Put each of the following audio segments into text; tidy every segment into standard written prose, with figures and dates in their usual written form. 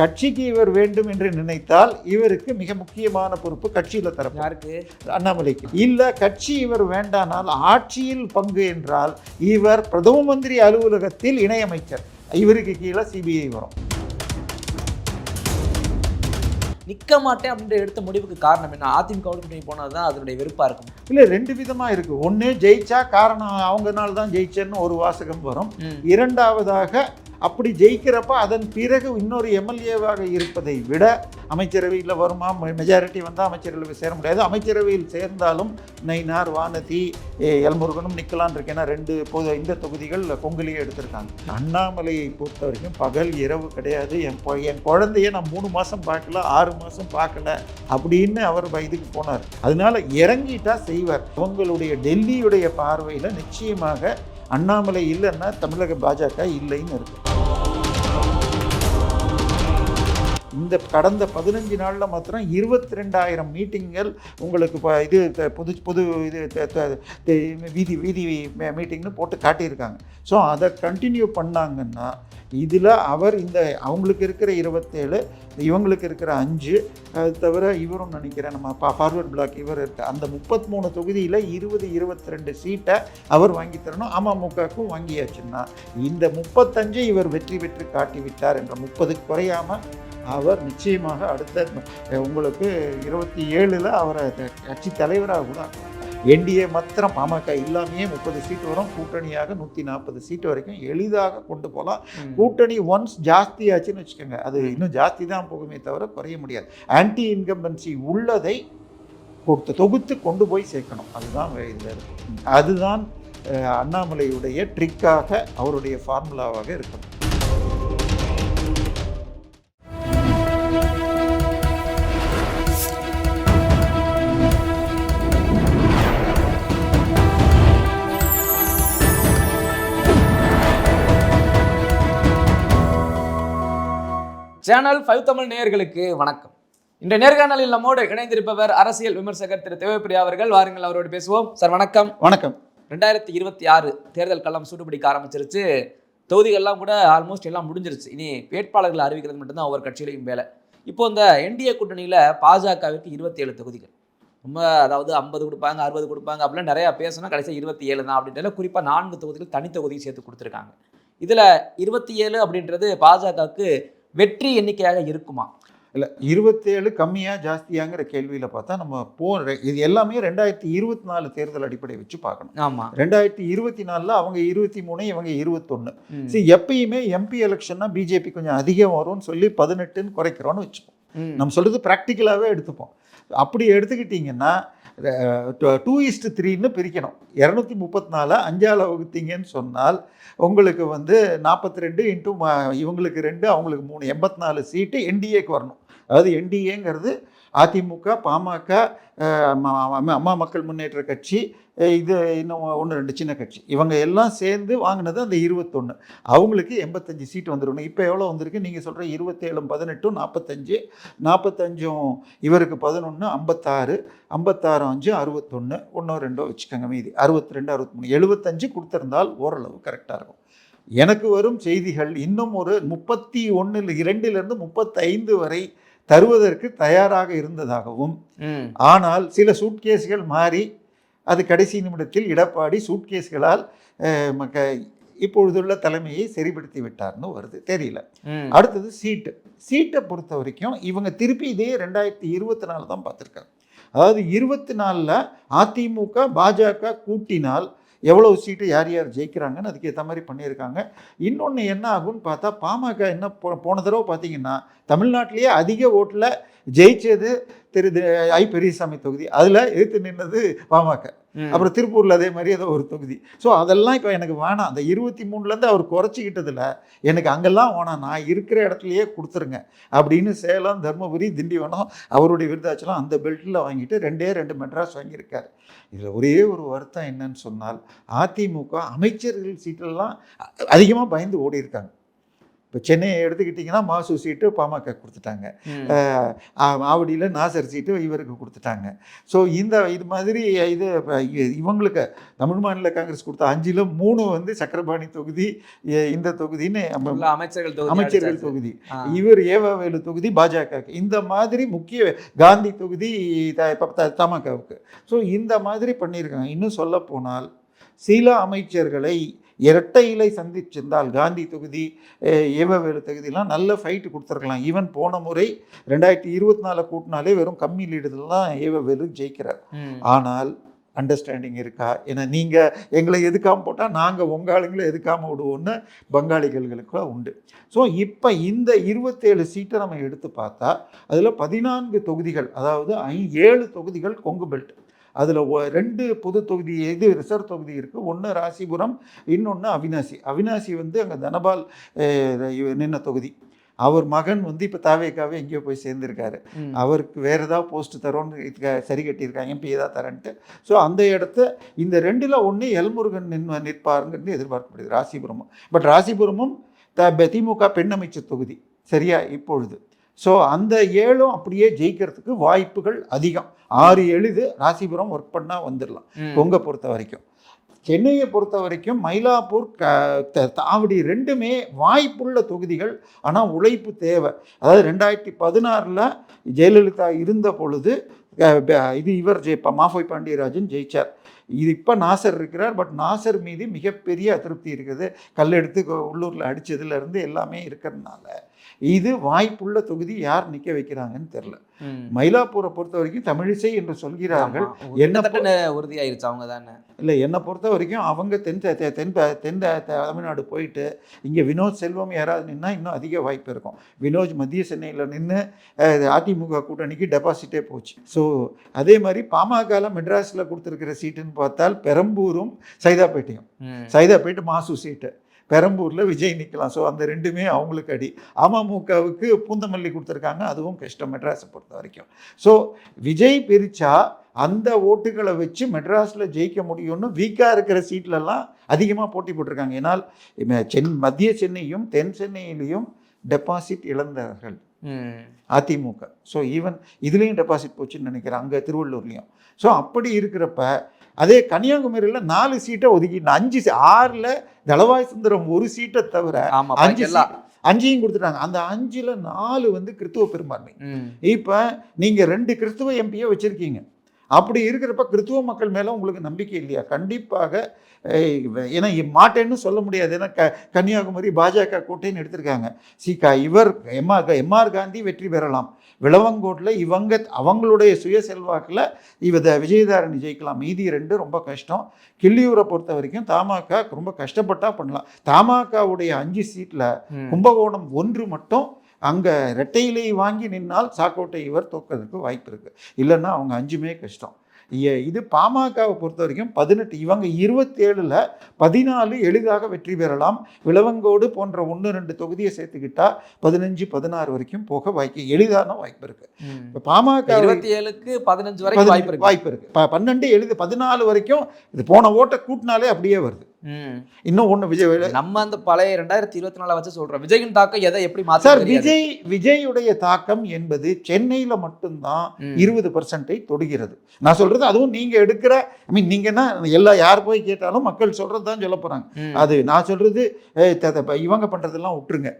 கட்சிக்கு இவர் வேண்டும் என்று நினைத்தால் இவருக்கு மிக முக்கியமான பொறுப்பு கட்சியில் தரப்பு. யாருக்கு? அண்ணாமலைக்கு. இல்லை கட்சி இவர் வேண்டானால் ஆட்சியில் பங்கு என்றால் இவர் பிரதம மந்திரி அலுவலகத்தில் இணையமைச்சர், இவருக்கு கீழே சிபிஐ வரும். நிற்க மாட்டேன் அப்படின்ற எடுத்த முடிவுக்கு காரணம் என்ன? அதிமுக போனது தான் அதனுடைய வெறுப்பாக இருக்கும். இல்லை, ரெண்டு விதமாக இருக்குது. ஒன்று, ஜெயிச்சா காரணம் அவங்கனால தான் ஜெயிச்சேன்னு ஒரு வாசகம் வரும். இரண்டாவதாக அப்படி ஜெயிக்கிறப்ப அதன் பிறகு இன்னொரு எம்எல்ஏவாக இருப்பதை விட அமைச்சரவையில் வருமா, மெஜாரிட்டி வந்தால் அமைச்சரவையில் சேர முடியாது. அமைச்சரவையில் சேர்ந்தாலும் நயினார், வானதி, எல்முருகனும் நிற்கலான் இருக்கேன்னா இந்த தொகுதிகள் கொங்குலியே எடுத்திருக்காங்க. அண்ணாமலையை பொறுத்த வரைக்கும் பகல் இரவு கிடையாது. என் குழந்தைய நான் 3 மாதம் பார்க்கல, 6 மாதம் பார்க்கல அப்படின்னு அவர் இதுக்கு போனார். அதனால இறங்கிட்டா செய்வார். அவங்களுடைய டெல்லியுடைய பார்வையில் நிச்சயமாக அண்ணாமலை இல்லைன்னா தமிழக பாஜக இல்லைன்னு இருக்கு. இந்த கடந்த 15 நாளில் மாத்திரம் 22,000 மீட்டிங்கள் உங்களுக்கு இது பொது வீதி மீட்டிங்னு போட்டு காட்டியிருக்காங்க. ஸோ அதை கண்டினியூ பண்ணாங்கன்னா இதில் அவர் அவங்களுக்கு இருக்கிற 27, இவங்களுக்கு இருக்கிற 5, அது தவிர இவரும் நினைக்கிறேன் நம்ம ஃபார்வர்ட் பிளாக் இவர் இருக்க அந்த 33 தொகுதியில் 22 சீட்டை அவர் வாங்கி தரணும். அமமுகவுக்கும் வாங்கியாச்சுன்னா இந்த 35 இவர் வெற்றி பெற்று காட்டிவிட்டார் என்ற 30 குறையாமல் அவர் நிச்சயமாக அடுத்த உங்களுக்கு 27 அவரை கட்சி தலைவராக கூட என்டிஏ மாத்திரம் பாமக இல்லாமையே 30 சீட்டு வரும். கூட்டணியாக 140 சீட்டு வரைக்கும் எளிதாக கொண்டு போகலாம். கூட்டணி ஒன்ஸ் ஜாஸ்தி ஆச்சுன்னு வச்சுக்கோங்க, அது இன்னும் ஜாஸ்தி தான் போகுமே தவிர குறைய முடியாது. ஆன்டி இன்கம்பன்சி உள்ளதை தொகுத்து கொண்டு போய் சேர்க்கணும். அதுதான் இதில் இருக்கும். அதுதான் அண்ணாமலையுடைய ட்ரிக்காக அவருடைய ஃபார்முலாவாக இருக்கணும். சேனல் 5 தமிழ் நேயர்களுக்கு வணக்கம். இந்த நேர்காணலில் நம்மோடு இணைந்திருப்பவர் அரசியல் விமர்சகர் திரு தேவப்பிரியா அவர்கள். வாருங்கள், அவரோடு பேசுவோம். சார் வணக்கம். வணக்கம். 2026 தேர்தல் களம் சூடுபிடிக்க ஆரம்பிச்சிருச்சு. தொகுதிகள்லாம் கூட ஆல்மோஸ்ட் எல்லாம் முடிஞ்சிருச்சு. இனி வேட்பாளர்கள் அறிவிக்கிறது மட்டும்தான் ஒவ்வொரு கட்சியிலையும் வேலை. இப்போ இந்த என்டிஏ கூட்டணியில் பாஜகவிற்கு 27 தொகுதிகள், ரொம்ப அதாவது 50 கொடுப்பாங்க, 60 கொடுப்பாங்க அப்படிலாம் நிறையா பேசணும். கடைசியாக 27 தான் அப்படின்றத குறிப்பாக 4 தொகுதிகள் தனி தொகுதியும் சேர்த்து கொடுத்துருக்காங்க. இதில் 27 அப்படின்றது பாஜகவுக்கு வெற்றி எண்ணிக்கையாக இருக்குமா? இல்லை, 27 கம்மியாக ஜாஸ்தியாங்கிற கேள்வியில் பார்த்தா நம்ம இது எல்லாமே 2024 தேர்தல் அடிப்படை வச்சு பார்க்கணும். ஆமாம், 2024 அவங்க 23, இவங்க 21. சரி, எப்பயுமே எம்பி எலெக்ஷன்னா பிஜேபி கொஞ்சம் அதிகம் வரும்னு சொல்லி 18ன்னு குறைக்கிறோன்னு வச்சுப்போம். நம்ம சொல்கிறது ப்ராக்டிக்கலாகவே எடுத்துப்போம். அப்படி எடுத்துக்கிட்டிங்கன்னா 2:3ன்னு பிரிக்கணும். 234 5ஆல் வகுத்தீங்கன்னு சொன்னால் உங்களுக்கு 42 இன்ட்டு இவங்களுக்கு 2 அவங்களுக்கு 3 84 சீட்டு என்டிஏக்கு வரணும். அதாவது என்டிஏங்கிறது அதிமுக, பாமக, அம்மா மக்கள் முன்னேற்ற கட்சி, இது இன்னும் 1-2 சின்ன கட்சி, இவங்க எல்லாம் சேர்ந்து வாங்கினது அந்த 21. அவங்களுக்கு 85 சீட்டு வந்துடணும். இப்போ எவ்வளோ வந்திருக்கு? நீங்கள் சொல்கிற 27, 18, 45, 45 இவருக்கு 11, 56, 56, 5, 61, 1-2 வச்சுக்கோங்க, மீதி 62, 63, 75 கொடுத்துருந்தால் ஓரளவு கரெக்டாக இருக்கும். எனக்கு வரும் செய்திகள் இன்னும் ஒரு 32 35 வரை தருவதற்கு தயாராக இருந்ததாகவும், ஆனால் சில சூட்கேஸ்கள் மாறி அது கடைசி நிமிடத்தில் எடப்பாடி சூட்கேஸ்களால் இப்பொழுதுள்ள தலைமையை சரிப்படுத்தி விட்டார்னு வருது. தெரியல. அடுத்தது சீட்டை பொறுத்த வரைக்கும் இவங்க திருப்பி இதே 2024 தான் பார்த்துருக்காங்க. அதாவது 24 அதிமுக பாஜக கூட்டினால் எவ்வளவு சீட்டு யார் யார் ஜெயிக்கிறாங்கன்னு அதுக்கேற்ற மாதிரி பண்ணியிருக்காங்க. இன்னொன்று என்ன ஆகும்னு பார்த்தா, பாமக என்ன போன தடவை பார்த்தீங்கன்னா தமிழ்நாட்டிலேயே அதிக ஓட்டில் ஜெயிச்சது திரு பெரியசாமி தொகுதி. அதில் எதிர்த்து நின்னது பாமக. அப்புறம் திருப்பூரில் அதே மாதிரி ஏதோ ஒரு தொகுதி. ஸோ அதெல்லாம் இப்போ எனக்கு வேணாம். அந்த 23 அவர் குறைச்சிக்கிட்டதில் எனக்கு அங்கெல்லாம் வேணாம், நான் இருக்கிற இடத்துலையே கொடுத்துருங்க அப்படின்னு சேலம், தர்மபுரி, திண்டிவனம், அவருடைய விருதாச்சலம் அந்த பெல்ட்டில் வாங்கிட்டு 2 மெட்ராஸ் வாங்கியிருக்காரு. இதில் ஒரே ஒரு வருத்தம் என்னன்னு சொன்னால், அதிமுக அமைச்சர்கள் சீட்டெல்லாம் அதிகமாக பயந்து ஓடி இருக்காங்க. இப்போ சென்னையை எடுத்துக்கிட்டிங்கன்னா மாசு சீட்டு பாமக கொடுத்துட்டாங்க, ஆவடியில் நாசர் சீட்டு இவருக்கு கொடுத்துட்டாங்க. ஸோ இது மாதிரி இவங்களுக்கு தமிழ் மாநில காங்கிரஸ் கொடுத்த 5ல் 3 வந்து சக்கரபாணி தொகுதி, இந்த தொகுதின்னு அமைச்சர்கள் தொகுதி, இவர் ஏவாவேலு தொகுதி பாஜக, இந்த மாதிரி முக்கிய காந்தி தொகுதி தமாகவுக்கு. ஸோ இந்த மாதிரி பண்ணியிருக்காங்க. இன்னும் சொல்ல போனால் சில அமைச்சர்களை இரட்டை இலை சந்திச்சிருந்தால் காந்தி தொகுதி, ஏவவேலு தொகுதியெலாம் நல்ல ஃபைட்டு கொடுத்துருக்கலாம். ஈவன் போன முறை 2024 கூட்டினாலே வெறும் கம்மி லீடுல தான் ஏவவேலு ஜெயிக்கிறார். ஆனால் அண்டர்ஸ்டாண்டிங் இருக்கா? ஏன்னா நீங்கள் எங்களை எதுக்காமல் போட்டால் நாங்கள் உங்கள் ஆளுங்களை எதுக்காமல் விடுவோன்னு பங்காளிகளுக்குள்ள உண்டு. ஸோ இப்போ இந்த 27 சீட்டை நம்ம எடுத்து பார்த்தா அதில் 14 தொகுதிகள், அதாவது 7 தொகுதிகள் கொங்கு பெல்ட். அதில் 2 பொது தொகுதி ரிசர்வ் தொகுதி இருக்குது. ஒன்று ராசிபுரம், இன்னொன்று அவினாசி. அவினாசி வந்து அங்கே தனபால் நின்ன தொகுதி. அவர் மகன் வந்து இப்போ தாவேக்காவே எங்கேயோ போய் சேர்ந்துருக்காரு. அவருக்கு வேறு ஏதாவது போஸ்ட் தரோன்னு சரி கட்டியிருக்காங்க, எம்பி ஏதாவது தரேன்ட்டு. ஸோ அந்த இடத்த இந்த 2ல் 1 எல்முருகன் நிற்பாருங்கிறது எதிர்பார்க்கப்படுது, ராசிபுரமும். பட் ராசிபுரமும் திமுக பெண் அமைச்சர் தொகுதி சரியா இப்பொழுது. ஸோ அந்த 7 அப்படியே ஜெயிக்கிறதுக்கு வாய்ப்புகள் அதிகம். 6 எளிது ராசிபுரம் ஒர்க் பண்ணால் வந்துடலாம் கொங்கை பொறுத்த வரைக்கும். சென்னையை பொறுத்த வரைக்கும் மயிலாப்பூர், ஆவடி 2மே வாய்ப்புள்ள தொகுதிகள். ஆனால் உழைப்பு தேவை. அதாவது 2016 ஜெயலலிதா இருந்த பொழுது இவர் மாஃபை பாண்டியராஜன் ஜெயிச்சார். இது இப்போ நாசர் இருக்கிறார். பட் நாசர் மீது மிகப்பெரிய அதிருப்தி இருக்குது. கல்லெடுத்து உள்ளூரில் அடித்ததுலேருந்து எல்லாமே இருக்கிறதுனால இது வாய்ப்புள்ள தொகுதி. யார் நிற்க வைக்கிறாங்கன்னு தெரில. மயிலாப்பூரை பொறுத்த வரைக்கும் தமிழிசை என்று சொல்கிறார்கள். என்ன உறுதியாயிருச்சு அவங்க தானே? இல்லை, என்னை பொறுத்த வரைக்கும் அவங்க தென் தமிழ்நாடு போயிட்டு இங்கே வினோத் செல்வம் யாராவது நின்னா இன்னும் அதிக வாய்ப்பு இருக்கும். வினோத் மத்திய சென்னையில் நின்று அதிமுக கூட்டணிக்கு டெபாசிட்டே போச்சு. ஸோ அதே மாதிரி பாமகவில் மெட்ராஸில் கொடுத்துருக்கிற சீட்டுன்னு பார்த்தால் பெரம்பூரும் சைதாப்பேட்டு மாசு சீட்டு. பெரம்பூரில் விஜய் நிற்கலாம். ஸோ அந்த 2மே அவங்களுக்கு அடி. அமமுகவுக்கு பூந்தமல்லி கொடுத்துருக்காங்க, அதுவும் கஷ்டம் மெட்ராஸை பொறுத்த வரைக்கும். ஸோ விஜய் பிரித்தா அந்த ஓட்டுகளை வச்சு மெட்ராஸில் ஜெயிக்க முடியும்னு வீக்காக இருக்கிற சீட்லலாம் அதிகமாக போட்டி போட்டிருக்காங்க. ஏன்னால் மத்திய சென்னையும் தென் சென்னையிலையும் டெபாசிட் இழந்தார்கள் அதிமுக. ஸோ ஈவன் இதுலேயும் டெபாசிட் போச்சுன்னு நினைக்கிறேன், அங்கே திருவள்ளூர்லேயும். ஸோ அப்படி இருக்கிறப்ப அதே கன்னியாகுமரியில் 4 சீட்டை ஒதுக்கிட்டு 6ல் தளவாய் சுந்தரம் 1 சீட்டை தவிர 5 கொடுத்துட்டாங்க. அந்த 5ல் 4 வந்து கிறிஸ்துவ பெரும்பான்மை. இப்போ நீங்கள் 2 கிறிஸ்துவ எம்பியை வச்சுருக்கீங்க. அப்படி இருக்கிறப்ப கிறிஸ்துவ மக்கள் மேலே உங்களுக்கு நம்பிக்கை இல்லையா? கண்டிப்பாக. ஏன்னா மாட்டேன்னு சொல்ல முடியாது. ஏன்னா கன்னியாகுமரி பாஜக கோட்டைன்னு எடுத்திருக்காங்க. இவர் எம்ஆர் காந்தி வெற்றி பெறலாம். விளவங்கோட்டில் அவங்களுடைய சுய செல்வாக்கில் விஜயதாரணி ஜெயிக்கலாம். மீதி 2 ரொம்ப கஷ்டம். கிள்ளியூரை பொறுத்த வரைக்கும் தமாக ரொம்ப கஷ்டப்பட்டால் பண்ணலாம். தமாகவுடைய 5 சீட்டில் கும்பகோணம் 1 மட்டும் அங்கே ரெட்டையிலை வாங்கி நின்னால் சாக்கோட்டை இவர் தோக்கிறதுக்கு வாய்ப்பு இருக்குது. இல்லைன்னா அவங்க 5மே கஷ்டம். இது பாமகவை பொறுத்த வரைக்கும் 18, இவங்க 27ல் 14 எளிதாக வெற்றி பெறலாம். விளவங்கோடு போன்ற 1-2 தொகுதியை சேர்த்துக்கிட்டா 15, 16 வரைக்கும் போக எளிதான வாய்ப்பு இருக்கு. இப்போ பாமக 27க்கு 15 வரைக்கும் வாய்ப்பு இருக்கு. 12 எளிது 14 வரைக்கும் இது போன ஓட்டை கூட்டினாலே அப்படியே வருது. இன்னும் ஒண்ணு நம்ம அந்த பழைய 2024 வச்சு சொல்றோம். விஜயின் தாக்கம் எதை எப்படி மாத்த சார்? விஜயுடைய தாக்கம் என்பது சென்னையில மட்டும்தான் 20% தொடுகிறது. நான் சொல்றது அதுவும் நீங்க எடுக்கிற நீங்கன்னா யார் போய் கேட்டாலும் மக்கள் சொல்றதுதான் சொல்ல போறாங்க. அது நான் சொல்றது இவங்க பண்றதெல்லாம் விட்டுருங்க.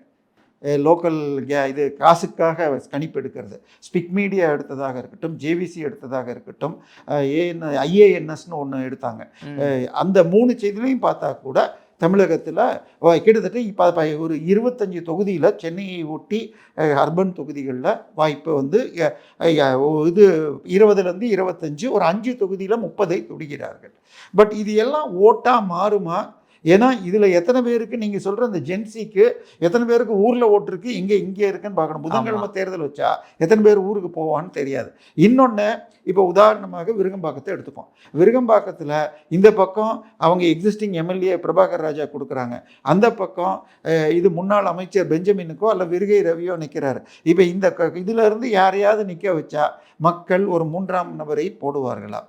லோக்கல் இது காசுக்காக கணிப்பு எடுக்கிறது. ஸ்பிக் மீடியா எடுத்ததாக இருக்கட்டும், ஜேவிசி எடுத்ததாக இருக்கட்டும், ஐஏஎன்எஸ்னு ஒன்று எடுத்தாங்க. அந்த 3 செய்திலையும் பார்த்தா கூட தமிழகத்தில் கிட்டத்தட்ட இப்போ ஒரு 25 தொகுதியில் சென்னையை ஒட்டி அர்பன் தொகுதிகளில் வாய்ப்பு வந்து இது 20லேருந்து 25, ஒரு 5 தொகுதியில் 30 தொடுகிறார்கள். பட் இது எல்லாம் ஓட்டாக மாறுமா? ஏன்னா இதில் எத்தனை பேருக்கு நீங்கள் சொல்கிற அந்த ஜென்சிக்கு எத்தனை பேருக்கு ஊரில் ஓட்டுருக்கு, இங்கே இருக்குன்னு பார்க்கணும். புதன்கிழமை தேர்தல் வச்சா எத்தனை பேர் ஊருக்கு போவான்னு தெரியாது. இன்னொன்று, இப்போ உதாரணமாக விருகம்பாக்கத்தை எடுத்துப்போம். விருகம்பாக்கத்தில் இந்த பக்கம் அவங்க எக்ஸிஸ்டிங் எம்எல்ஏ பிரபாகர் ராஜா கொடுக்குறாங்க, அந்த பக்கம் இது முன்னாள் அமைச்சர் பெஞ்சமினுக்கோ அல்ல விருகை ரவியோ நிற்கிறாரு. இப்போ இதில் இருந்து யாரையாவது நிற்க வச்சா மக்கள் ஒரு 3ஆம் நபரை போடுவார்களா?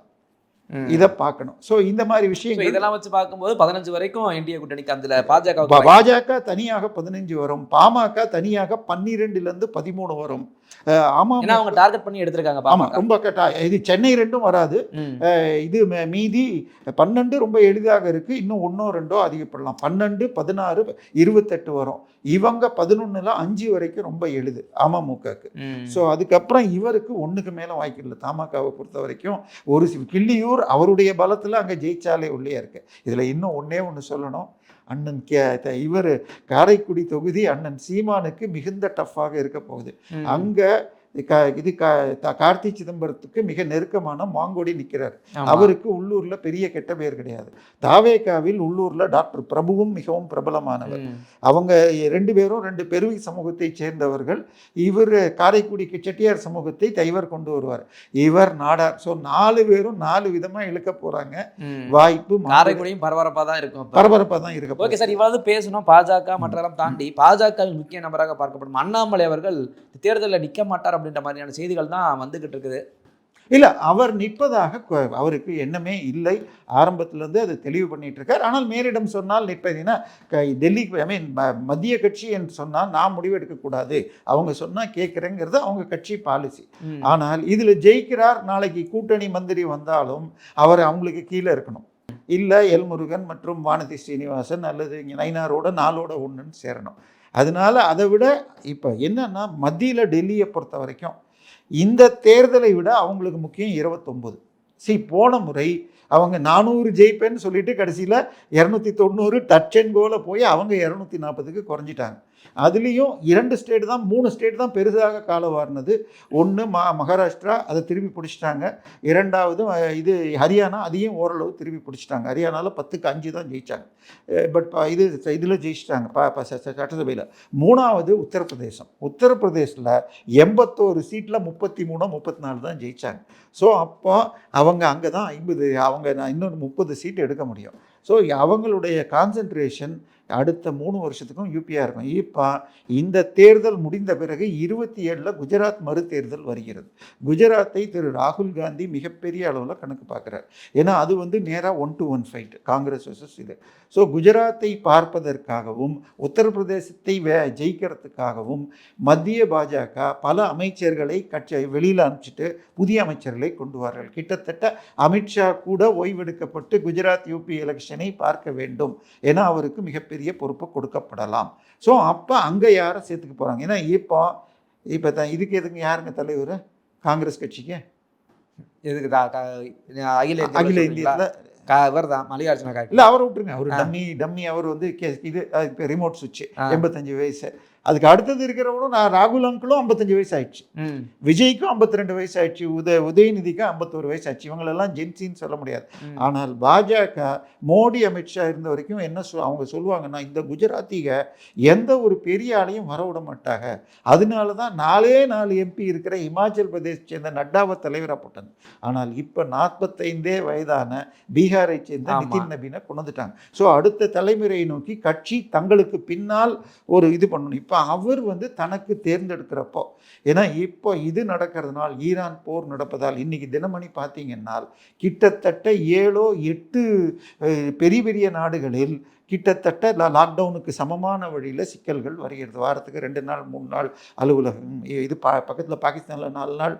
இதை பார்க்கணும். ஸோ இந்த மாதிரி So, விஷயங்கள் இதெல்லாம் வச்சு பார்க்கும்போது 15 வரைக்கும் என்டிஏ கூட்டணிக்கு அந்த பாஜக பாஜக தனியாக 15 வரும், பாமக தனியாக 12லேருந்து 13 வரும். ஏன்னா அவங்க டார்கெட் பண்ணி எடுத்திருக்காங்க. ஆமா, ரொம்ப இது சென்னை 2ம் வராது. இது மீதி 12 ரொம்ப எளிதாக இருக்கு. இன்னும் 1 2 அதிகப்படலாம். 12 16 28 வரும். இவங்க 11ல் 5 வரைக்கும் ரொம்ப எளிது அமமுகக்கு. ஸோ அதுக்கப்புறம் இவருக்கு 1க்கு மேலே வாய்ப்பு இல்லை. தமாகவை பொறுத்த வரைக்கும் ஒரு கிள்ளியூர் அவருடைய பலத்தில் அங்கே ஜெயிச்சாலே உள்ளே இருக்கு. இதில் இன்னும் ஒன்று சொல்லணும். அண்ணன் இவர் காரைக்குடி தொகுதி அண்ணன் சீமானுக்கு மிகுந்த டஃப்பாக இருக்க போகுது. அங்கே கார்த்தி சிதம்பரத்துக்கு மிக நெருக்கமான மாங்கோடி நிற்கிறார். அவருக்கு உள்ளூரில் பெரிய கெட்ட பேர் கிடையாது. தாவேகாவில் உள்ளூரில் டாக்டர் பிரபுவும் மிகவும் பிரபலமானவர். அவங்க 2 பேரும் 2 பெருவி சமூகத்தை சேர்ந்தவர்கள். இவர் காரைக்குடி செட்டியார் சமூகத்தை இவர் கொண்டு வருவார். இவர் நாடார். ஸோ 4 பேரும் 4 விதமாக இழுக்க போகிறாங்க. வாய்ப்பு காரைக்குடியும் பரபரப்பாக தான் இருக்கும். பரபரப்பாக தான் இருக்கு. ஓகே சார், இவ்வளவு பேசணும். பாஜக மற்றெல்லாம் தாண்டி பாஜகவின் முக்கிய நபராக பார்க்கப்படும் அண்ணாமலை அவர்கள் தேர்தலில் நிற்க மாட்டார் அப்படின்ற மாதிரியான செய்திகள் தான் வந்துகிட்டு இருக்குது. இல்லை, அவர் நிற்பதாக அவருக்கு எண்ணமே இல்லை. ஆரம்பத்திலேருந்து அது தெளிவு பண்ணிட்டு இருக்கார். ஆனால் மேலிடம் சொன்னால் நிற்பதுன்னா டெல்லி மத்திய கட்சி என்று சொன்னால் நான் முடிவெடுக்கக்கூடாது, அவங்க சொன்னால் கேட்குறேங்கிறது அவங்க கட்சி பாலிசி. ஆனால் இதில் ஜெயிக்கிறார், நாளைக்கு கூட்டணி மந்திரி வந்தாலும் அவர் அவங்களுக்கு கீழே இருக்கணும். இல்லை எல்முருகன் மற்றும் வானதி ஸ்ரீனிவாசன் அல்லது இங்கே நயினாரோட 4ஓட 1ன்னு சேரணும். அதனால அதை விட இப்போ என்னன்னா மத்தியில் டெல்லியை பொறுத்த வரைக்கும் இந்த தேர்தலை விட அவங்களுக்கு முக்கியம் 29. போன முறை அவங்க 400 ஜெயிப்பேன்னு சொல்லிட்டு கடைசியில் 290 டச் அண்ட் கோல போய் அவங்க 240க்கு குறைஞ்சிட்டாங்க. அதுலேயும் 2 ஸ்டேட் தான் 3 ஸ்டேட் தான் பெருசாக கால வாரினது. ஒன்று மகாராஷ்டிரா, அதை திருப்பி பிடிச்சிட்டாங்க. 2வது இது ஹரியானா, அதையும் ஓரளவு திருப்பி பிடிச்சிட்டாங்க. ஹரியானாவில் 10க்கு 5 தான் ஜெயித்தாங்க. பட் இதில் ஜெயிச்சிட்டாங்க சட்டசபையில். 3வது உத்தரப்பிரதேசம். உத்தரப்பிரதேசில் 81 சீட்டில் 33 34 தான் ஜெயித்தாங்க. ஸோ அப்போ அவங்க அங்கே தான் 50, அவங்க இன்னொரு 30 சீட் எடுக்க முடியும். ஸோ அவங்களுடைய கான்சன்ட்ரேஷன் அடுத்த 3 வருஷத்துக்கும் யூபியாக இருக்கும். இப்போ இந்த தேர்தல் முடிந்த பிறகு 27ல் குஜராத் மறு தேர்தல் வருகிறது. குஜராத்தை திரு ராகுல் காந்தி மிகப்பெரிய அளவில் கணக்கு பார்க்குறார். ஏன்னா அது நேராக 1-to-1 ஃபைட் காங்கிரஸ் வர்சஸ் இது. ஸோ குஜராத்தை பார்ப்பதற்காகவும் உத்தரப்பிரதேசத்தை ஜெயிக்கிறதுக்காகவும் மத்திய பாஜக பல அமைச்சர்களை வெளியில் அனுப்பிச்சிட்டு புதிய அமைச்சர்களை கொண்டு வார்கள். கிட்டத்தட்ட அமித்ஷா கூட ஓய்வெடுக்கப்பட்டு குஜராத் யூபி எலெக்ஷனை பார்க்க வேண்டும். ஏன்னா அவருக்கு மிகப்பெரிய பொறுப்பு கொடுக்கப்படலாம். ஸோ அப்போ அங்கே யாரை சேர்த்துக்க போகிறாங்க? ஏன்னா இப்போ தான் இதுக்கு எதுக்கு யாருங்க தலைவர் காங்கிரஸ் கட்சிக்கு? எதுக்கு அகில இந்தியாவில் இவர் தான் மல்லிகார்ஜுன கார்கே. இல்லை, அவரை விட்டுருங்க. அவர் டம்மி. அவர் இது இப்போ ரிமோட் சுவிட்ச் 85 வயசு. அதுக்கு அடுத்தது இருக்கிறவரும் ராகுல் அங்கிளும் 55 வயசு ஆயிடுச்சு. விஜய்க்கும் 52 வயசு ஆயிடுச்சு. உதயநிதிக்கும் 51 வயசு ஆயிடுச்சு. இவங்களெல்லாம் ஜென்சின்னு சொல்ல முடியாது. ஆனால் பாஜக மோடி அமித்ஷா இருந்த வரைக்கும் என்ன அவங்க சொல்லுவாங்கன்னா, இந்த குஜராத்திக எந்த ஒரு பெரிய ஆளையும் வர விட மாட்டாங்க. அதனால தான் 4 எம்பி இருக்கிற இமாச்சல் பிரதேச சேர்ந்த நட்டாவை தலைவராக போட்டாங்க. ஆனால் இப்போ 45 வயதான பீகாரை சேர்ந்த நிதின் நபீனை கொண்டு வந்துட்டாங்க. ஸோ அடுத்த தலைமுறையை நோக்கி கட்சி தங்களுக்கு பின்னால் ஒரு இது பண்ணணும். இப்போ அவர் தனக்கு தேர்ந்தெடுக்கிறப்போ, ஏன்னா இப்போ இது நடக்கிறதுனால், ஈரான் போர் நடப்பதால் இன்னைக்கு தினமணி பார்த்தீங்கன்னா கிட்டத்தட்ட 7 8 பெரிய பெரிய நாடுகளில் கிட்டத்தட்ட லாக்டவுனுக்கு சமமான வழியில் சிக்கல்கள் வருகிறது. வாரத்துக்கு 2 நாள் 3 நாள் அலுவலகம். இது பக்கத்தில் பாகிஸ்தானில் 4 நாள்,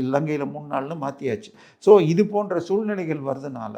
இலங்கையில் 3 நாள்னு மாற்றியாச்சு. ஸோ இது போன்ற சூழ்நிலைகள் வர்றதுனால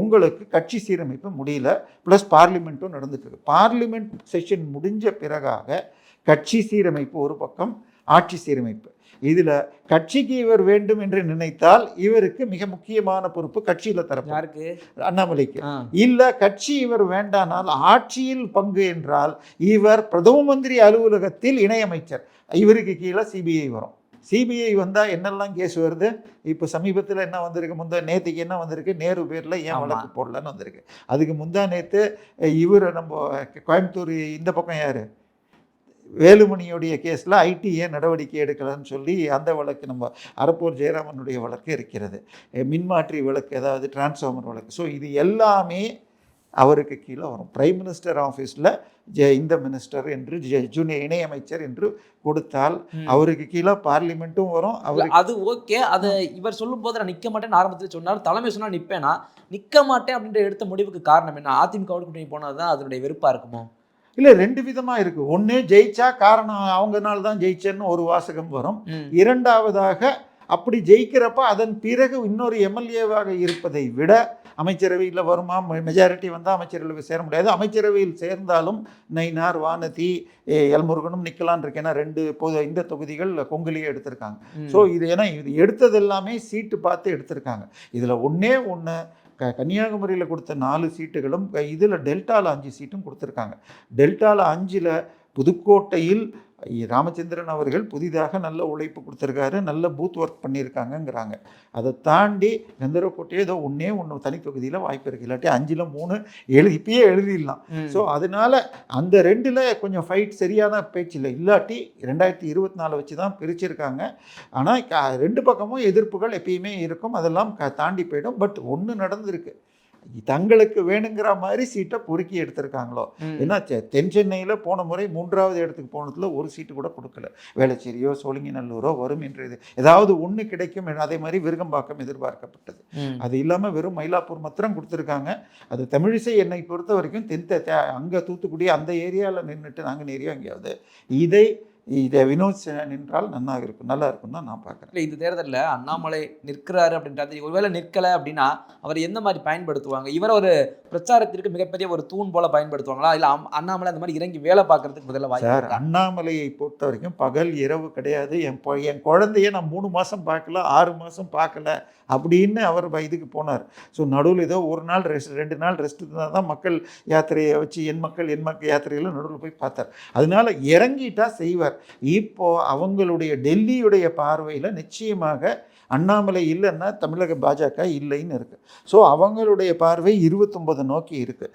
உங்களுக்கு கட்சி சீரமைப்பு முடியல. ப்ளஸ் பார்லிமெண்ட்டும் நடந்துட்டுருக்கு. பார்லிமெண்ட் செஷன் முடிஞ்ச பிறகாக கட்சி சீரமைப்பு ஒரு பக்கம், ஆட்சி சீரமைப்பு. இதில் கட்சிக்கு இவர் வேண்டும் என்று நினைத்தால் இவருக்கு மிக முக்கியமான பொறுப்பு கட்சியில் தரப்பு அண்ணாமலைக்கு. இல்லை கட்சி இவர் வேண்டானால் ஆட்சியில் பங்கு என்றால் இவர் பிரதம மந்திரி அலுவலகத்தில் இணையமைச்சர். இவருக்கு கீழே சிபிஐ வரும். சிபிஐ வந்தால் என்னெல்லாம் கேஸ் வருது? இப்போ சமீபத்தில் என்ன வந்திருக்கு? நேற்றுக்கு என்ன வந்திருக்கு? நேரு பேரில் ஏன் வழக்கு போடலன்னு வந்திருக்கு. அதுக்கு நேற்று இவர் நம்ம கோயம்புத்தூர் இந்த பக்கம் யார் வேலுமணியுடைய கேஸில் ஐடிஏ நடவடிக்கை எடுக்கலன்னு சொல்லி அந்த வழக்கு நம்ம அரப்பூர் ஜெயராமனுடைய வழக்கு இருக்கிறது. மின்மாற்றி வழக்கு, அதாவது டிரான்ஸ்ஃபார்மர் வழக்கு. ஸோ இது எல்லாமே அவருக்கு கீழே வரும். பிரைம் மினிஸ்டர் ஆஃபீஸில் இந்த மினிஸ்டர் என்று ஜூனியர் இணையமைச்சர் என்று கொடுத்தால் அவருக்கு கீழே பார்லிமெண்ட்டும் வரும். அது ஓகே. அதை இவர் சொல்லும் போது நான் நிற்க மாட்டேன்னு ஆரம்பத்தில் சொன்னார். தலைமை சொன்னால் நிற்பேனா, நிற்க மாட்டேன் அப்படின்ற எடுத்த முடிவுக்கு காரணம் என்ன? அதிமுக கூட்டணி போனது தான் அதனுடைய வெறுப்பாக இருக்குமோ? இல்லை, ரெண்டு விதமாக இருக்குது. ஒன்று, ஜெயிச்சா காரணம் அவங்கனால தான் ஜெயிச்சேன்னு ஒரு வாசகம் வரும். இரண்டாவதாக, அப்படி ஜெயிக்கிறப்ப அதன் பிறகு இன்னொரு எம்எல்ஏவாக இருப்பதை விட அமைச்சரவையில் வருமா, மெஜாரிட்டி வந்தால் அமைச்சரவையில் சேர முடியாது. அமைச்சரவையில் சேர்ந்தாலும் நயினார், வானதி, எல்முருகனும் நிற்கலான் இருக்கு. ஏன்னா 2 இந்த தொகுதிகள் கொங்குலியே எடுத்திருக்காங்க. ஸோ இது ஏன்னா இது எடுத்தது எல்லாமே சீட்டு பார்த்து எடுத்திருக்காங்க. இதில் ஒன்றே ஒன்று, கன்னியாகுமரியில் கொடுத்த 4 சீட்டுகளும் இதில் டெல்டாவில் 5 சீட்டும் கொடுத்துருக்காங்க. டெல்டாவில் 5ல் புதுக்கோட்டையில் ராமச்சந்திரன் அவர்கள் புதிதாக நல்ல உழைப்பு கொடுத்துருக்காரு, நல்ல பூத் ஒர்க் பண்ணியிருக்காங்கங்கிறாங்க. அதை தாண்டி கந்தரவக்கோட்டையே ஏதோ ஒன்று தனி தொகுதியில் வாய்ப்பு இருக்குது. இல்லாட்டி 5ல் 3 இப்பயே எழுதிடலாம். ஸோ அதனால் அந்த 2ல் கொஞ்சம் ஃபைட் சரியான பேச்சு இல்லை. இல்லாட்டி 2024 வச்சு தான் பிரிச்சிருக்காங்க. ஆனால் 2 பக்கமும் எதிர்ப்புகள் எப்பயுமே இருக்கும், அதெல்லாம் தாண்டி போயிடும். பட் ஒன்று நடந்திருக்கு, தங்களுக்கு வேணுங்கிற மாதிரி சீட்டை பொறுக்கி எடுத்திருக்காங்களோ. ஏன்னா தென் சென்னையில் போன முறை 3வது இடத்துக்கு போனதில் ஒரு சீட்டு கூட கொடுக்கல. வேளச்சேரியோ சோழிங்கநல்லூரோ வரும் என்று ஏதாவது ஒன்று கிடைக்கும். அதே மாதிரி விருகம்பாக்கம் எதிர்பார்க்கப்பட்டது. அது இல்லாமல் வெறும் மயிலாப்பூர் மாத்திரம் கொடுத்துருக்காங்க. அது தமிழிசை என்னை பொறுத்த வரைக்கும் அங்கே தூத்துக்குடி அந்த ஏரியாவில் நின்றுட்டு நாங்கள் நேரியும் எங்கேயாவது இதை வினோத் நின்றால் நல்லா இருக்கும் தான் நான் பார்க்குறேன். இல்லை, இந்த தேர்தலில் அண்ணாமலை நிற்கிறாரு அப்படின்றது, ஒருவேளை நிற்கலை அப்படின்னா அவர் எந்த மாதிரி பயன்படுத்துவாங்க? இவரை ஒரு பிரச்சாரத்திற்கு மிகப்பெரிய ஒரு தூண் போல பயன்படுத்துவாங்களா, இல்லை அண்ணாமலை அந்த மாதிரி இறங்கி வேலை பார்க்கறதுக்கு முதல்ல வாய்ப்பு? சார், அண்ணாமலையை பொறுத்த வரைக்கும் பகல் இரவு கிடையாது. என் குழந்தைய நான் 3 மாதம் பார்க்கல, 6 மாதம் பார்க்கல அப்படின்னு அவர் இதுக்கு போனார். ஸோ நடுவில் ஏதோ ஒரு நாள் ரெஸ்ட், 2 நாள் ரெஸ்ட் இருந்தால் தான் மக்கள் யாத்திரையை வச்சு என் மக்கள் யாத்திரையில் நடுவில் போய் பார்த்தார். அதனால இறங்கிட்டா செய்வார். இப்போ அவங்களுடைய டெல்லியுடைய பார்வையில் நிச்சயமாக அண்ணாமலை இல்லைன்னா தமிழக பாஜக இல்லைன்னு இருக்குது. ஸோ அவங்களுடைய பார்வை 29 நோக்கி இருக்குது.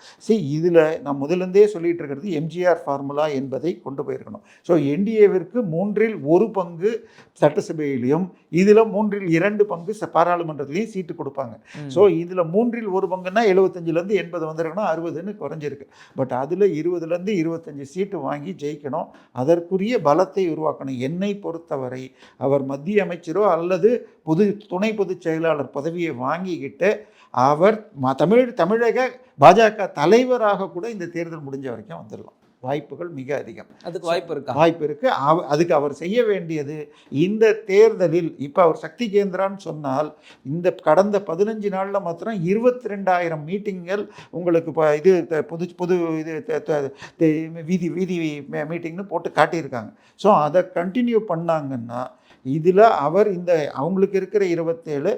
இதில் நான் முதலேருந்தே சொல்லிகிட்டு இருக்கிறது எம்ஜிஆர் ஃபார்முலா என்பதை கொண்டு போயிருக்கணும். ஸோ என்டிஏவிற்கு 3ல் 1 பங்கு சட்டசபையிலையும், இதில் 3ல் 2 பங்கு பாராளுமன்றத்திலையும் சீட்டு கொடுப்பாங்க. ஸோ இதில் 3ல் 1 பங்குன்னா 75லேருந்து 80 வந்திருக்கணும், 60ன்னு குறைஞ்சிருக்கு. பட் அதில் 20லேருந்து 25 சீட்டு வாங்கி ஜெயிக்கணும். அதற்குரிய பலத்தை உருவாக்கணும். என்னை பொறுத்தவரை அவர் மத்திய அமைச்சரோ அல்லது துணை பொதுச் செயலாளர் பதவியை வாங்கிக்கிட்டு அவர் தமிழக பாஜக தலைவராக கூட இந்த தேர்தல் முடிஞ்ச வரைக்கும் வந்துடலாம். வாய்ப்புகள் மிக அதிகம். அதுக்கு வாய்ப்பு இருக்குது. அதுக்கு அவர் செய்ய வேண்டியது, இந்த தேர்தலில் இப்போ அவர் சக்தி கேந்திரான்னு சொன்னால் இந்த கடந்த 15 நாளில் மாத்திரம் 22,000 மீட்டிங்கள் உங்களுக்கு பொது வீதி மீட்டிங்னு போட்டு காட்டியிருக்காங்க. ஸோ அதை கண்டினியூ பண்ணாங்கன்னா இதில் அவர் அவங்களுக்கு இருக்கிற 27,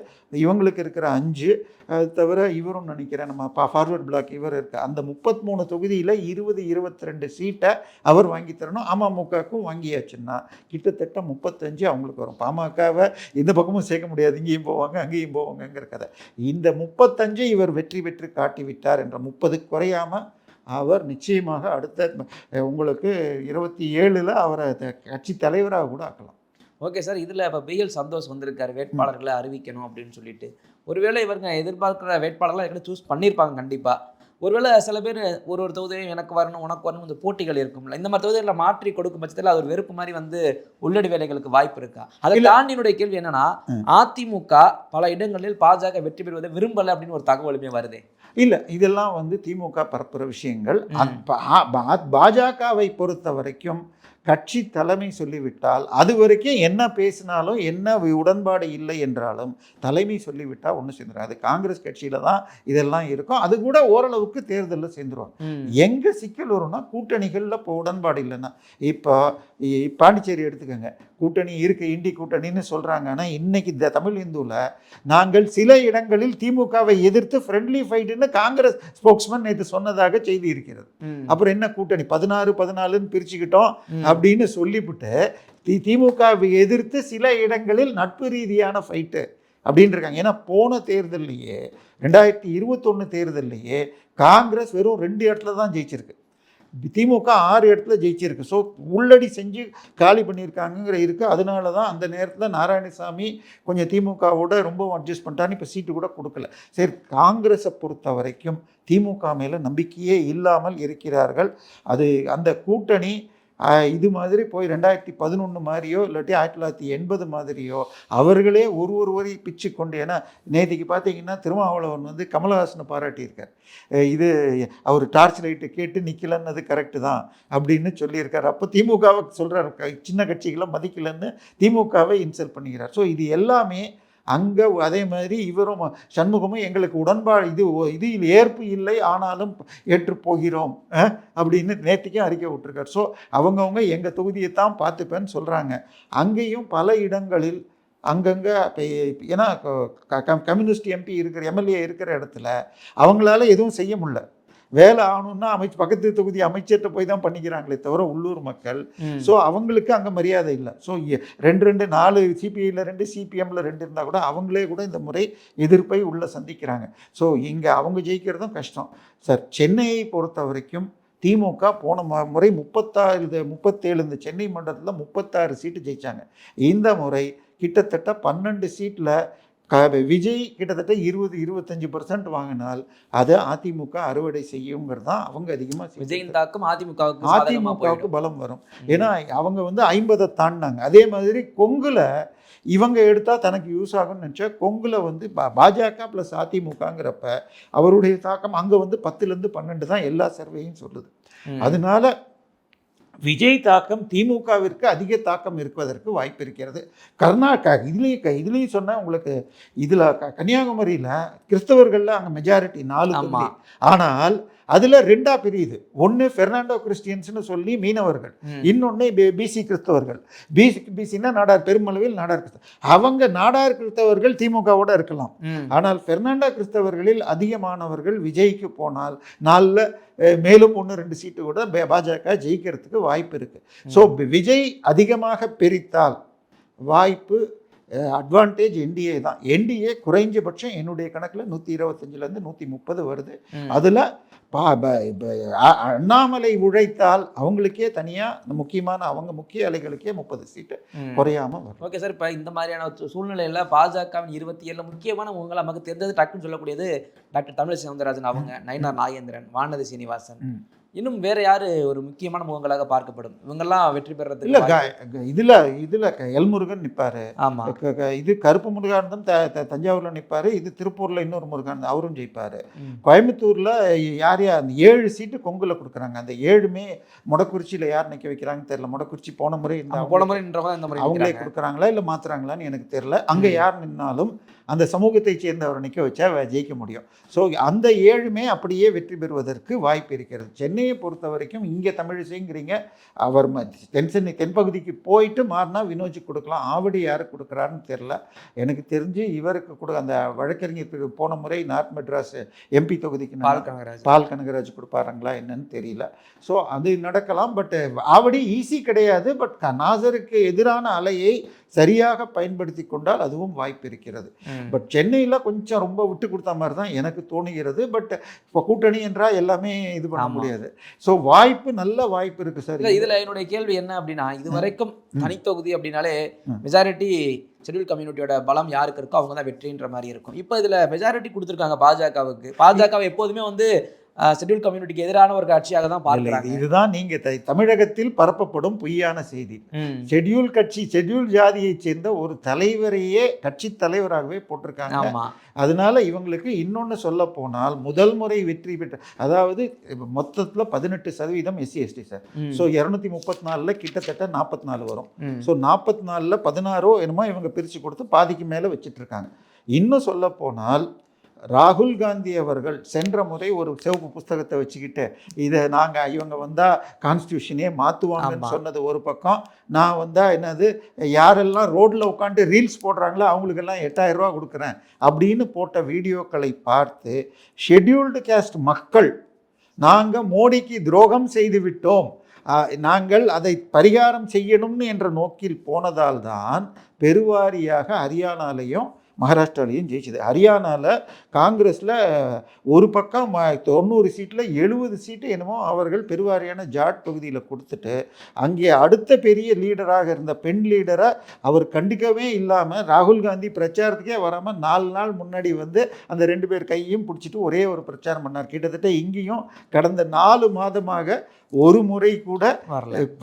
இவங்களுக்கு இருக்கிற 5, அது தவிர இவரும் நினைக்கிறேன் நம்ம ஃபார்வர்ட் பிளாக் இவர் இருக்க அந்த 33 தொகுதியில் 20-22 சீட்டை அவர் வாங்கி தரணும். அமமுகவுக்கும் வாங்கியாச்சுன்னா கிட்டத்தட்ட 35 அவங்களுக்கு வரும். பாமகவை எந்த பக்கமும் சேர்க்க முடியாது, இங்கேயும் போவாங்க அங்கேயும் போவாங்கங்கிற கதை. இந்த 35 இவர் வெற்றி பெற்று காட்டிவிட்டார் என்ற 30 குறையாமல் அவர் நிச்சயமாக அடுத்த உங்களுக்கு 27ல் அவரை கட்சி தலைவராக கூட ஆக்கலாம். ஓகே சார், இதில் இப்போ பிஎல் சந்தோஷ் வந்திருக்காரு வேட்பாளர்களை அறிவிக்கணும் அப்படின்னு சொல்லிட்டு. ஒருவேளை இவங்க எதிர்பார்க்குற வேட்பாளர்லாம் ஏற்கனவே சூஸ் பண்ணியிருப்பாங்க கண்டிப்பாக. ஒருவேளை சில பேர் ஒரு தொகுதியும் எனக்கு வரணும் உனக்கு வரணும் இந்த போட்டிகள் இருக்கும்ல, இந்த மாதிரி தொகுதிகளை மாற்றி கொடுக்கும் பட்சத்தில் அது ஒரு வெறுப்பு மாதிரி உள்ளடி வேலைகளுக்கு வாய்ப்பு இருக்கா? அதை தாண்டினுடைய கேள்வி என்னன்னா, அதிமுக பல இடங்களில் பாஜக வெற்றி பெறுவதை விரும்பலை அப்படின்னு ஒரு தகவலுமே வருதே. இல்லை, இதெல்லாம் திமுக பரப்புகிற விஷயங்கள். பாஜகவை பொறுத்த வரைக்கும் கட்சி தலைமை சொல்லிவிட்டால், அது வரைக்கும் என்ன பேசினாலும் என்ன உடன்பாடு இல்லை என்றாலும் தலைமை சொல்லிவிட்டால் ஒன்று சேர்ந்துடும். அது காங்கிரஸ் கட்சியில் தான் இதெல்லாம் இருக்கும். அது கூட ஓரளவுக்கு தேர்தலில் சேர்ந்துருவாங்க. எங்கே சிக்கல் வரும்னா கூட்டணிகளில் இப்போ உடன்பாடு இல்லைன்னா, இப்போ பாண்டிச்சேரி எடுத்துக்கோங்க, கூட்டணி இருக்கு, இண்டி கூட்டணின்னு சொல்கிறாங்க. ஆனால் இன்னைக்கு இந்த தமிழ் இந்துவில் நாங்கள் சில இடங்களில் திமுகவை எதிர்த்து ஃப்ரெண்ட்லி ஃபைட்டுன்னு காங்கிரஸ் ஸ்போக்ஸ்மேன் நேற்று சொன்னதாக செய்தி இருக்கிறது. அப்புறம் என்ன கூட்டணி 16-14ன்னு பிரிச்சுக்கிட்டோம் அப்படின்னு சொல்லிவிட்டு திமுகவை எதிர்த்து சில இடங்களில் நட்பு ரீதியான ஃபைட்டு அப்படின்னு இருக்காங்க. ஏன்னா போன தேர்தல்லையே 2021 தேர்தல்லையே காங்கிரஸ் வெறும் 2 இடத்துல தான் ஜெயிச்சிருக்கு. திமுக 6 இடத்துல ஜெயிச்சிருக்கு. ஸோ உள்ளடி செஞ்சு காலி பண்ணியிருக்காங்கிற இருக்குது. அதனால தான் அந்த நேரத்தில் நாராயணசாமி கொஞ்சம் திமுகவோட ரொம்ப அட்ஜஸ்ட் பண்ணிட்டான்னு இப்போ சீட்டு கூட கொடுக்கல. சரி, காங்கிரஸை பொறுத்த வரைக்கும் திமுக மேலே நம்பிக்கையே இல்லாமல் இருக்கிறார்கள். அது அந்த கூட்டணி இது மாதிரி போய் 2011 மாதிரியோ இல்லாட்டி 1980 மாதிரியோ அவர்களே ஒரு வரி பிச்சு கொண்டு, ஏன்னா நேற்றுக்கு பார்த்தீங்கன்னா திருமாவளவன் வந்து கமலஹாசனை பாராட்டியிருக்கார். இது அவர் டார்ச் லைட்டு கேட்டு நிற்கலன்னு கரெக்டு தான் அப்படின்னு சொல்லியிருக்கார். அப்போ திமுகவை சொல்கிறார், சின்ன கட்சிகளை மதிக்கலன்னு திமுகவை இன்சல்ட் பண்ணிக்கிறார். ஸோ இது எல்லாமே அங்கே அதே மாதிரி இவரும் சண்முகமும் எங்களுக்கு உடன்பாடு இதில் ஏற்பு இல்லை, ஆனாலும் ஏற்றுப்போகிறோம் அப்படின்னு நேற்றுக்கும் அறிக்கை விட்டுருக்கார். ஸோ அவங்கவுங்க எங்கள் தொகுதியை தான் பார்த்துப்பேன்னு சொல்கிறாங்க. அங்கேயும் பல இடங்களில் அங்கங்கே ஏன்னா கம்யூனிஸ்ட் எம்பி இருக்கிற எம்எல்ஏ இருக்கிற இடத்துல அவங்களால எதுவும் செய்ய முடியல. வேலை ஆகணும்னா பக்கத்து தொகுதி அமைச்சர்கிட்ட போய் தான் பண்ணிக்கிறாங்களே தவிர உள்ளூர் மக்கள். ஸோ அவங்களுக்கு அங்கே மரியாதை இல்லை. ஸோ 4 சிபிஐயில் 2 சிபிஎம்மில் 2 இருந்தால் கூட அவங்களே கூட இந்த முறை எதிர்ப்பை உள்ள சந்திக்கிறாங்க. ஸோ இங்கே அவங்க ஜெயிக்கிறதும் கஷ்டம் சார். சென்னையை பொறுத்த வரைக்கும் திமுக போன முறை 37 இந்த சென்னை மண்டலத்தில் 36 சீட்டு ஜெயித்தாங்க. இந்த முறை கிட்டத்தட்ட 12 சீட்டில் விஜய் கிட்டத்தட்ட 20-25% வாங்கினால் அதை அதிமுக அறுவடை செய்யுங்கிறது தான் அவங்க அதிகமாக. விஜயின் தாக்கம் அதிமுகவுக்கு பலம் வரும். ஏன்னா அவங்க வந்து 50 தாண்டினாங்க. அதே மாதிரி கொங்குல இவங்க எடுத்தால் தனக்கு யூஸ் ஆகும்னு நினச்சா கொங்குல வந்து பாஜக ப்ளஸ் அதிமுகங்கிறப்ப அவருடைய தாக்கம் அங்கே வந்து 10-12 தான் எல்லா சர்வேயும் சொல்லுது. அதனால விஜய் தாக்கம் திமுகவிற்கு அதிக தாக்கம் இருப்பதற்கு வாய்ப்பு இருக்கிறது. கர்நாடகா இதுலேயும் சொன்னால் உங்களுக்கு இதில் கன்னியாகுமரியில் கிறிஸ்தவர்களில் அங்கே மெஜாரிட்டி 4. ஆனால் அதில் 2 பிரியுது. ஒன்று பெர்னாண்டோ கிறிஸ்டியன்ஸ்னு சொல்லி மீனவர்கள், இன்னொன்று பிசி கிறிஸ்தவர்கள். பிசின்னா நாடார், பெருமளவில் நாடார் கிறிஸ்தவர்கள். அவங்க நாடார் கிறிஸ்தவர்கள் திமுகவோட இருக்கலாம். ஆனால் பெர்னாண்டோ கிறிஸ்தவர்களில் அதிகமானவர்கள் விஜய்க்கு போனால் 4 மேலும் 1-2 சீட்டு கூட பாஜக ஜெயிக்கிறதுக்கு வாய்ப்பு இருக்குது. ஸோ விஜய் அதிகமாக பிரித்தால் வாய்ப்பு அட்வான்டேஜ் என்டிஏ தான். என்டிஏ குறைஞ்சபட்சம் என்னுடைய கணக்கில் 125லேருந்து 130 வருது. அதில் அண்ணாமலை உழைத்தால் அவங்களுக்கே தனியாக முக்கியமான அவங்க முக்கிய அலைகளுக்கே 30 சீட்டு குறையாமல் வரும். ஓகே சார், இப்போ இந்த மாதிரியான சூழ்நிலையில் பாஜகவின் 27 முக்கியமான முகங்கள் நமக்கு தெரிஞ்சது டக்குன்னு சொல்லக்கூடியது டாக்டர் தமிழிசை சவுந்தரராஜன் அவங்க, நயினார் நாகேந்திரன், வானதி சீனிவாசன், இன்னும் வேற யாரு ஒரு முக்கியமான முகங்களாக பார்க்கப்படும்? இவங்கெல்லாம் வெற்றி பெறதுக்கு இல்லை. இதில் எல்முருகன் நிற்பாரு. ஆமாம், இது கருப்பு முருகானந்தம் தஞ்சாவூரில் நிற்பாரு. இது திருப்பூரில் இன்னொரு முருகானந்தம் அவரும் ஜெயிப்பார். கோயம்புத்தூரில் யார் 7 சீட்டு கொங்குல கொடுக்குறாங்க. அந்த 7மே மொடக்குறிச்சியில் யார் நிற்க வைக்கிறாங்கன்னு தெரியல. மொடக்குறிச்சி போன முறை அவங்களே கொடுக்குறாங்களா இல்லை மாற்றுறாங்களான்னு எனக்கு தெரியல. அங்கே யார் நின்னாலும் அந்த சமூகத்தை சேர்ந்தவரை நிற்க வச்சா ஜெயிக்க முடியும். ஸோ அந்த 7மே அப்படியே வெற்றி பெறுவதற்கு வாய்ப்பு இருக்கிறது. சென்னையை பொறுத்த வரைக்கும் இங்கே தமிழிசைங்கிறீங்க, அவர் தென்பகுதிக்கு போயிட்டு மாறினா வினோஜுக்கு கொடுக்கலாம். ஆவடி யாருக்கு கொடுக்குறாருன்னு தெரில. எனக்கு தெரிஞ்சு இவருக்கு அந்த வழக்கறிஞர் போன முறை நார்த் மெட்ராஸ் எம்பி தொகுதிக்கு பால் கனகராஜ் கொடுப்பாருங்களா என்னன்னு தெரியல. ஸோ அது நடக்கலாம். பட் ஆவடி ஈஸி கிடையாது. பட் நாசருக்கு எதிரான அலையை சரியாக பயன்படுத்தி கொண்டால் அதுவும் வாய்ப்பு இருக்கிறது. பட் சென்னையில் கொஞ்சம் ரொம்ப விட்டு கொடுத்த மாதிரி தான் எனக்கு தோணுகிறது. பட் இப்போ கூட்டணி என்றால் எல்லாமே இது பண்ண முடியாது. ஸோ நல்ல வாய்ப்பு இருக்குது சார். இதில் என்னுடைய கேள்வி என்ன அப்படின்னா, இது வரைக்கும் தனித்தொகுதி அப்படின்னாலே மெஜாரிட்டி ஷெட்யூல் கம்யூனிட்டியோட பலம் யாருக்கு இருக்கோ அவங்க தான் வெற்றின்ற மாதிரி இருக்கும். இப்போ இதில் மெஜாரிட்டி கொடுத்துருக்காங்க பாஜகவுக்கு. பாஜகவை எப்போதுமே வந்து ஷெட்யூல் கம்யூனிட்டிக்கு எதிரான ஒரு கட்சியாக தான் பார்க்கிறாங்க. இதுதான் நீங்க தமிழகத்தில் பரப்பப்படும் பொய்யான செய்தி. ஷெட்யூல் ஜாதியை சேர்ந்த ஒரு தலைவரையே கட்சி தலைவராகவே போட்டிருக்காங்க. அதனால இவங்களுக்கு இன்னொன்று சொல்ல போனால் முதல் முறை வெற்றி பெற்ற, அதாவது மொத்தத்தில் 18% SC ST சார். ஸோ 234 கிட்டத்தட்ட 44 வரும். ஸோ 44 16 என்னமோ இவங்க பிரித்து கொடுத்து பாதிக்கு மேலே வச்சுட்டு இருக்காங்க. இன்னும் சொல்ல போனால் ராகுல் காந்தி அவர்கள் சென்ற முறை ஒரு சிவப்பு புஸ்தகத்தை வச்சுக்கிட்டு இவங்க வந்தால் கான்ஸ்டியூஷனே மாற்றுவாங்கன்னு சொன்னது ஒரு பக்கம். நான் வந்தால் என்னது யாரெல்லாம் ரோட்டில் உட்காந்து ரீல்ஸ் போடுறாங்களோ அவங்களுக்கெல்லாம் 8000 ரூபா கொடுக்குறேன் அப்படின்னு போட்ட வீடியோக்களை பார்த்து ஷெட்யூல்டு கேஸ்ட் மக்கள் நாங்கள் மோடிக்கு துரோகம் செய்து விட்டோம், நாங்கள் அதை பரிகாரம் செய்யணும்னு என்ற நோக்கில் போனதால் தான் பெருவாரியாக ஹரியானாலையும் மகாராஷ்டிராலையும் ஜெயிச்சது. ஹரியானாவில் காங்கிரஸில் ஒரு பக்கம் 90 சீட்டில் 70 சீட்டு என்னமோ அவர்கள் பெருவாரியான ஜாட் பகுதியில் கொடுத்துட்டு, அங்கே அடுத்த பெரிய லீடராக இருந்த பெண் லீடரை அவர் கண்டிக்கவே இல்லாமல் ராகுல் காந்தி பிரச்சாரத்துக்கே வராமல் 4 நாள் முன்னாடி வந்து அந்த 2 பேர் கையையும் பிடிச்சிட்டு ஒரே ஒரு பிரச்சாரம் பண்ணார். கிட்டத்தட்ட இங்கேயும் கடந்த 4 மாதமாக ஒரு முறை கூட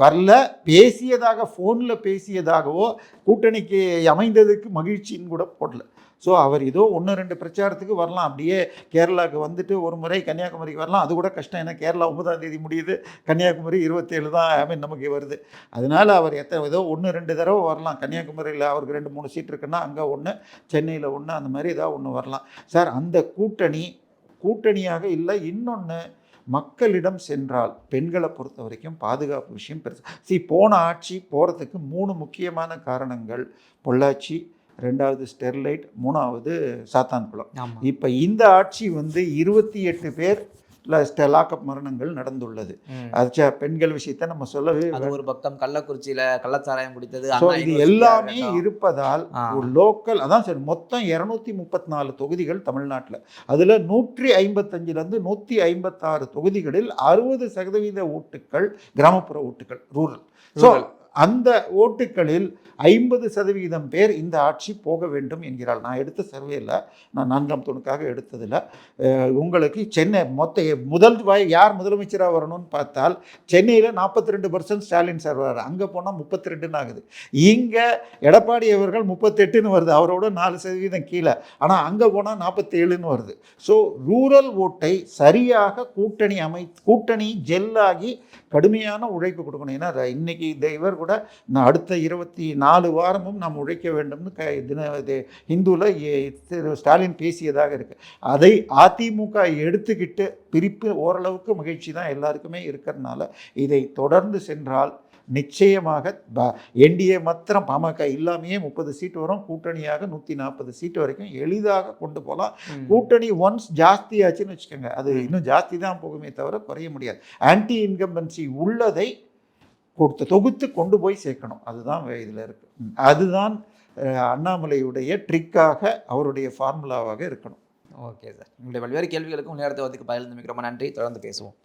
வரல. பேசியதாக ஃபோனில் பேசியதாகவோ கூட்டணிக்கு அமைந்ததுக்கு மகிழ்ச்சின்னு கூட போடல. ஸோ அவர் ஏதோ 1-2 பிரச்சாரத்துக்கு வரலாம், அப்படியே கேரளாவுக்கு வந்துட்டு ஒரு முறை கன்னியாகுமரிக்கு வரலாம். அது கூட கஷ்டம், ஏன்னா கேரளா 9ஆம் தேதி முடியுது, கன்னியாகுமரி 27 தான் நமக்கு வருது. அதனால் அவர் ஏதோ 1-2 தடவை வரலாம். கன்னியாகுமரியில் அவருக்கு 2-3 சீட் இருக்குன்னா அங்கே 1, சென்னையில் 1, அந்த மாதிரி ஏதாவது ஒன்று வரலாம். சார், அந்த கூட்டணியாக இல்லை. இன்னொன்று, மக்களிடம் சென்றால் பெண்களை பொறுத்த வரைக்கும் பாதுகாப்பு விஷயம் பெருசு. போன ஆட்சி போகிறதுக்கு 3 முக்கியமான காரணங்கள்: பொள்ளாச்சி, 2வது ஸ்டெர்லைட், 3வது சாத்தான்குளம். இப்போ இந்த ஆட்சி வந்து 28 பேர் லாக்அப் மரணங்கள் நடந்துள்ளது. அது பெண்கள் விஷயத்தை நம்ம சொல்லவே, அது ஒரு பக்கம் கள்ளக்குறிச்சியில் கள்ளச்சாராயம் குடித்தது, இது எல்லாமே இருப்பதால் லோக்கல், அதான் சார், மொத்தம் 234 தொகுதிகள் தமிழ்நாட்டில். அதில் 155லேருந்து 156 தொகுதிகளில் 60% ஓட்டுக்கள் கிராமப்புற ஓட்டுகள், ரூரல். ஸோ அந்த ஓட்டுகளில் 50% பேர் இந்த ஆட்சி போக வேண்டும் என்கிறாள். நான் எடுத்த சர்வேல, நான் 4ஆம் தூணுக்காக எடுத்ததில், உங்களுக்கு சென்னை முதல் யார் முதலமைச்சராக வரணும்னு பார்த்தால் சென்னையில் 42% ஸ்டாலின் சார் வர்றாரு. அங்கே போனால் 32 ஆகுது. இங்கே எடப்பாடி அவர்கள் 38ன்னு வருது, அவரோட 4% கீழே. ஆனால் அங்கே போனால் 47ன்னு வருது. ஸோ ரூரல் ஓட்டை சரியாக கூட்டணி ஜெல்லாகி கடுமையான உழைப்பு கொடுக்கணும். ஏன்னா இன்னைக்கு இவர் கூட நான் அடுத்த 24 வாரமும் நாம் உழைக்க வேண்டும்னு ஹிந்துவில் ஸ்டாலின் பேசியதாக இருக்கு. அதை அதிமுக எடுத்துக்கிட்டு பிரிப்பு ஓரளவுக்கு மகிழ்ச்சி தான் எல்லாருக்குமே இருக்கிறதுனால இதை தொடர்ந்து சென்றால் நிச்சயமாக என்டிஏ மாத்திரம் பாமக இல்லாமையே 30 சீட் வரும். கூட்டணியாக 140 சீட்டு வரைக்கும் எளிதாக கொண்டு போகலாம். கூட்டணி ஒன்ஸ் ஜாஸ்தி ஆச்சுன்னு வச்சுக்கோங்க, அது இன்னும் ஜாஸ்தி தான் போகுமே தவிர குறைய முடியாது. ஆன்டி இன்கம்பன்சி உள்ளதை தொகுத்து கொண்டு போய் சேர்க்கணும். அதுதான் இதில் இருக்கு. அதுதான் அண்ணாமலையுடைய ட்ரிக்காக, அவருடைய ஃபார்முலாவாக இருக்கணும். ஓகே சார், உங்களுடைய பல்வேறு கேள்விகளுக்கும் நேரத்தை ஒதுக்கி பதில் ரொம்ப நன்றி. தொடர்ந்து பேசுவோம்.